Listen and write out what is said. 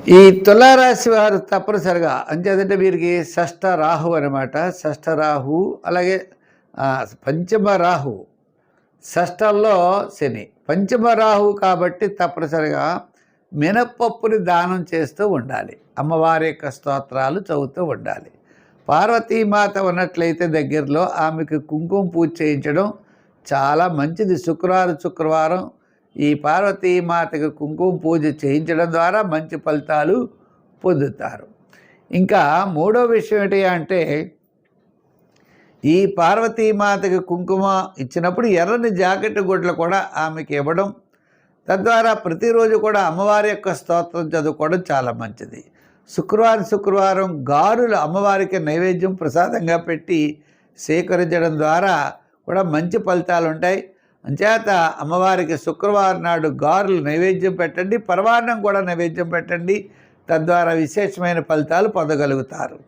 ఈ తులారాశి వారు తప్పనిసరిగా అంచేతంటే వీరికి షష్ఠ రాహు అనమాట. షష్ఠ రాహు అలాగే పంచమ రాహు, షష్ఠంలో శని. పంచమ రాహు కాబట్టి తప్పనిసరిగా మినపప్పుని దానం చేస్తూ ఉండాలి. అమ్మవారి యొక్క స్తోత్రాలు చదువుతూ ఉండాలి. పార్వతీమాత ఉన్నట్లయితే దగ్గరలో ఆమెకు కుంకుమ పూజ చేయించడం చాలా మంచిది. శుక్రవారం ఈ పార్వతీమాతకు కుంకుమ పూజ చేయించడం ద్వారా మంచి ఫలితాలు పొందుతారు. ఇంకా మూడో విషయం ఏంటి అంటే, ఈ పార్వతీమాతకి కుంకుమ ఇచ్చినప్పుడు ఎర్రని జాకెట్ గుడ్లు కూడా ఆమెకి ఇవ్వడం, తద్వారా ప్రతిరోజు కూడా అమ్మవారి యొక్క స్తోత్రం చదువుకోవడం చాలా మంచిది. శుక్రవారం గారులు అమ్మవారికి నైవేద్యం ప్రసాదంగా పెట్టి సేకరించడం ద్వారా కూడా మంచి ఫలితాలు ఉంటాయి. అంచేత అమ్మవారికి శుక్రవారం నాడు గారెలు నైవేద్యం పెట్టండి, పరమాన్నం కూడా నైవేద్యం పెట్టండి. తద్వారా విశేషమైన ఫలితాలు పొందగలుగుతారు.